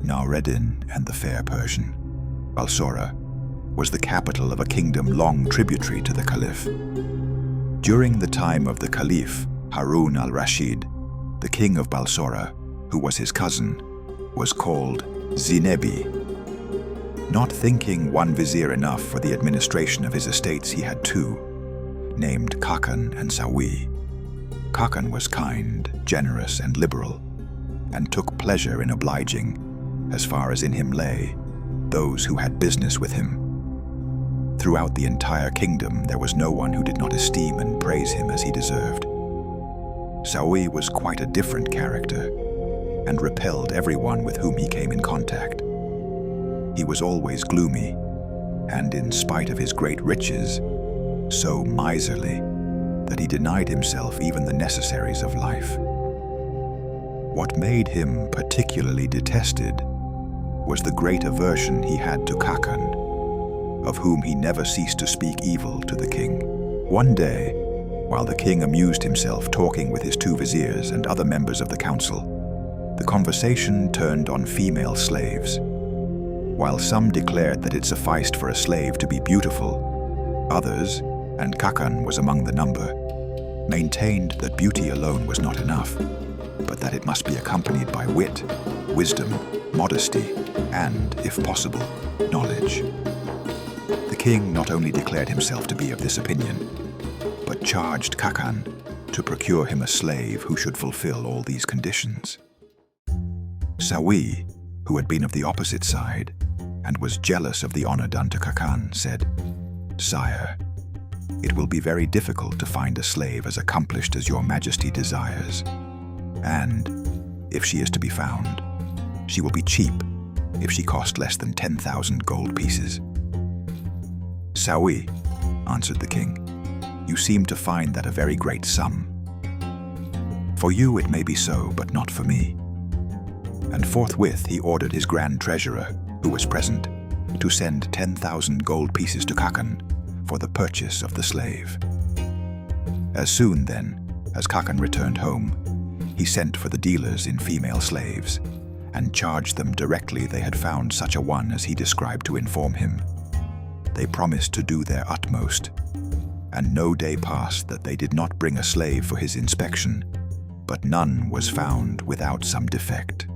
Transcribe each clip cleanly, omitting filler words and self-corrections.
Noureddin and the Fair Persian. Balsora was the capital of a kingdom long tributary to the Caliph. During the time of the Caliph Harun al-Raschid, the king of Balsora, who was his cousin, was called Zinebi. Not thinking one vizier enough for the administration of his estates, he had two, named Khakan and Sawi. Khakan was kind, generous, and liberal, and took pleasure in obliging, as far as in him lay, those who had business with him. Throughout the entire kingdom there was no one who did not esteem and praise him as he deserved. Sawi was quite a different character, and repelled everyone with whom he came in contact. He was always gloomy, and in spite of his great riches, so miserly that he denied himself even the necessaries of life. What made him particularly detested was the great aversion he had to Khakan, of whom he never ceased to speak evil to the king. One day, while the king amused himself talking with his two viziers and other members of the council, the conversation turned on female slaves. While some declared that it sufficed for a slave to be beautiful, others, and Khakan was among the number, maintained that beauty alone was not enough, but that it must be accompanied by wit, wisdom, modesty, and, if possible, knowledge. The king not only declared himself to be of this opinion, but charged Khakan to procure him a slave who should fulfill all these conditions. Sawi, who had been of the opposite side and was jealous of the honor done to Khakan, said, "Sire, it will be very difficult to find a slave as accomplished as your majesty desires, and, if she is to be found, she will be cheap if she cost less than 10,000 gold pieces." "Sawi," answered the king, "you seem to find that a very great sum. For you it may be so, but not for me." And forthwith he ordered his grand treasurer, who was present, to send 10,000 gold pieces to Khakan for the purchase of the slave. As soon, then, as Khakan returned home, he sent for the dealers in female slaves, and charged them directly they had found such a one as he described to inform him. They promised to do their utmost, and no day passed that they did not bring a slave for his inspection, but none was found without some defect.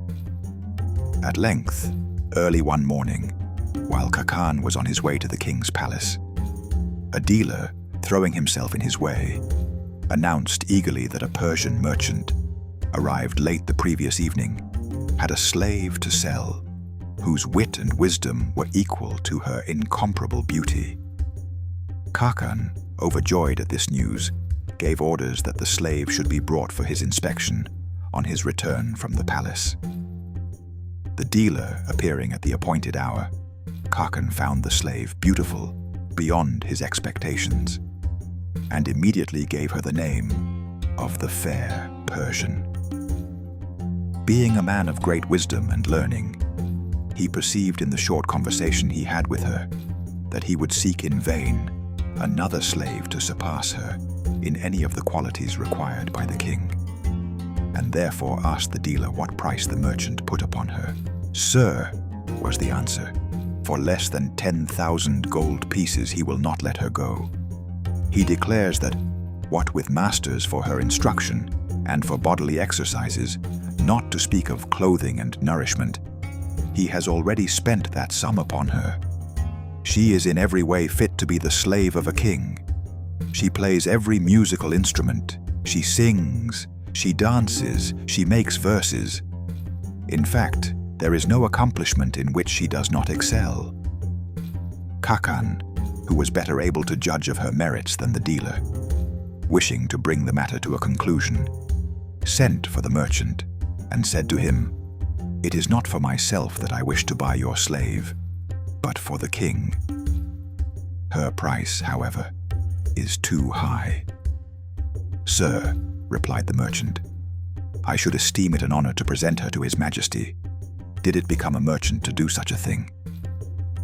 At length, early one morning, while Khakan was on his way to the king's palace, a dealer, throwing himself in his way, announced eagerly that a Persian merchant, arrived late the previous evening, had a slave to sell, whose wit and wisdom were equal to her incomparable beauty. Khakan, overjoyed at this news, gave orders that the slave should be brought for his inspection on his return from the palace. The dealer appearing at the appointed hour, Khakan found the slave beautiful beyond his expectations, and immediately gave her the name of the Fair Persian. Being a man of great wisdom and learning, he perceived in the short conversation he had with her that he would seek in vain another slave to surpass her in any of the qualities required by the king, and therefore asked the dealer what price the merchant put upon her. "Sir," was the answer, "for less than 10,000 gold pieces he will not let her go. He declares that, what with masters for her instruction and for bodily exercises, not to speak of clothing and nourishment, he has already spent that sum upon her. She is in every way fit to be the slave of a king. She plays every musical instrument, she sings, she dances, she makes verses. In fact, there is no accomplishment in which she does not excel." Khakan, who was better able to judge of her merits than the dealer, wishing to bring the matter to a conclusion, sent for the merchant and said to him, "It is not for myself that I wish to buy your slave, but for the king. Her price, however, is too high." "Sir," replied the merchant, "I should esteem it an honor to present her to His Majesty, did it become a merchant to do such a thing.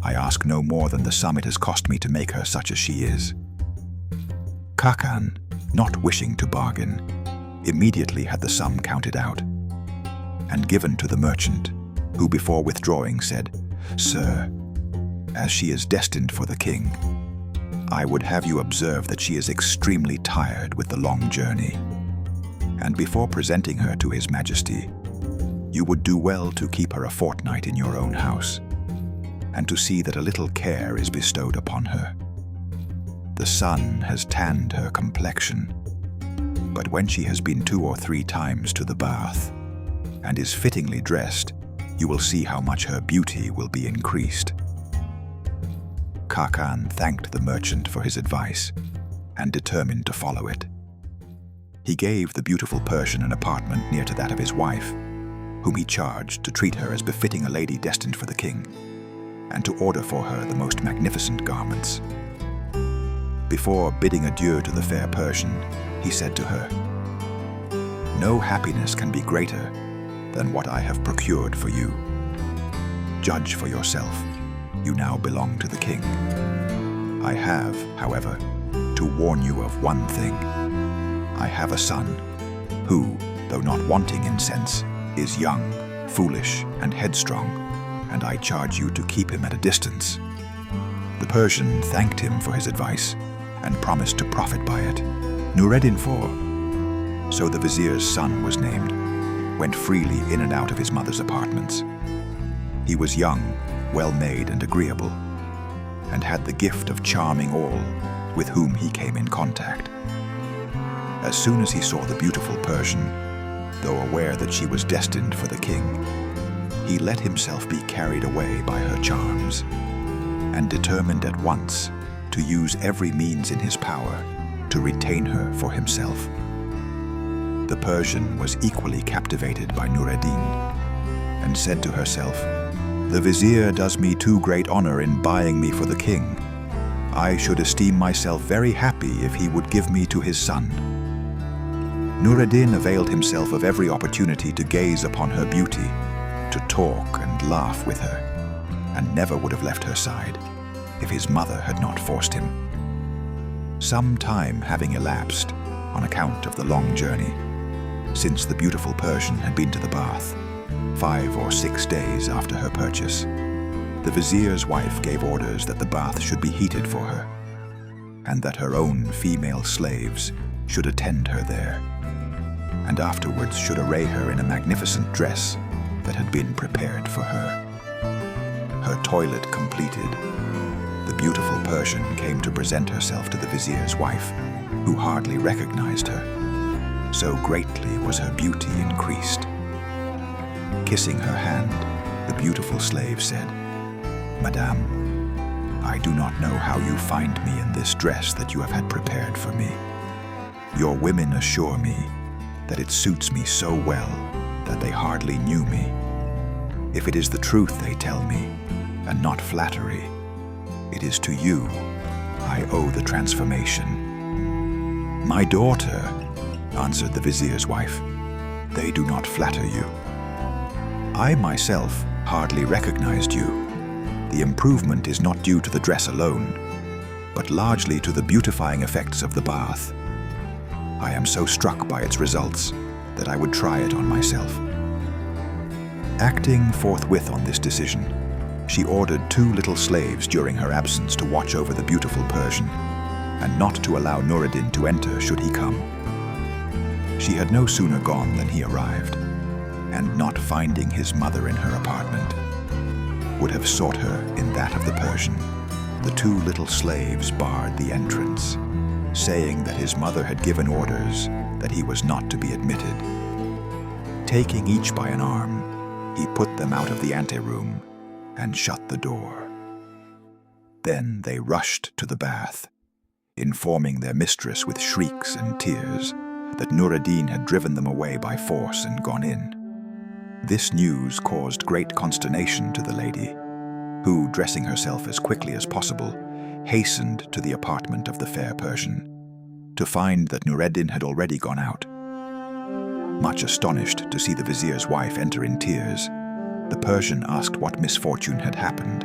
I ask no more than the sum it has cost me to make her such as she is." Khakan, not wishing to bargain, immediately had the sum counted out and given to the merchant, who before withdrawing said, "Sir, as she is destined for the king, I would have you observe that she is extremely tired with the long journey. And before presenting her to His Majesty, you would do well to keep her a fortnight in your own house, and to see that a little care is bestowed upon her. The sun has tanned her complexion, but when she has been 2 or 3 times to the bath, and is fittingly dressed, you will see how much her beauty will be increased." Khakan thanked the merchant for his advice and determined to follow it. He gave the beautiful Persian an apartment near to that of his wife, whom he charged to treat her as befitting a lady destined for the king, and to order for her the most magnificent garments. Before bidding adieu to the fair Persian, he said to her, "No happiness can be greater than what I have procured for you. Judge for yourself. You now belong to the king. I have, however, to warn you of one thing. I have a son who, though not wanting in sense, is young, foolish, and headstrong, and I charge you to keep him at a distance." The Persian thanked him for his advice and promised to profit by it. Noureddin Fair, so the vizier's son was named, went freely in and out of his mother's apartments. He was young, well-made and agreeable, and had the gift of charming all with whom he came in contact. As soon as he saw the beautiful Persian, though aware that she was destined for the king, he let himself be carried away by her charms, and determined at once to use every means in his power to retain her for himself. The Persian was equally captivated by Noureddin, and said to herself, "The vizier does me too great honor in buying me for the king. I should esteem myself very happy if he would give me to his son." Noureddin availed himself of every opportunity to gaze upon her beauty, to talk and laugh with her, and never would have left her side if his mother had not forced him. Some time having elapsed on account of the long journey, since the beautiful Persian had been to the bath, 5 or 6 days after her purchase, the vizier's wife gave orders that the bath should be heated for her, and that her own female slaves should attend her there, and afterwards should array her in a magnificent dress that had been prepared for her. Her toilet completed, the beautiful Persian came to present herself to the vizier's wife, who hardly recognized her. So greatly was her beauty increased. Kissing her hand, the beautiful slave said, "Madame, I do not know how you find me in this dress that you have had prepared for me. Your women assure me that it suits me so well that they hardly knew me. If it is the truth they tell me, and not flattery, it is to you I owe the transformation." "My daughter," answered the vizier's wife, "they do not flatter you. I myself hardly recognized you. The improvement is not due to the dress alone, but largely to the beautifying effects of the bath. I am so struck by its results that I would try it on myself." Acting forthwith on this decision, she ordered 2 little slaves during her absence to watch over the beautiful Persian, and not to allow Noureddin to enter should he come. She had no sooner gone than he arrived, and not finding his mother in her apartment, would have sought her in that of the Persian. The 2 little slaves barred the entrance, saying that his mother had given orders that he was not to be admitted. Taking each by an arm, he put them out of the anteroom and shut the door. Then they rushed to the bath, informing their mistress with shrieks and tears that Noureddin had driven them away by force and gone in. This news caused great consternation to the lady, who, dressing herself as quickly as possible, hastened to the apartment of the fair Persian, to find that Noureddin had already gone out. Much astonished to see the vizier's wife enter in tears, the Persian asked what misfortune had happened.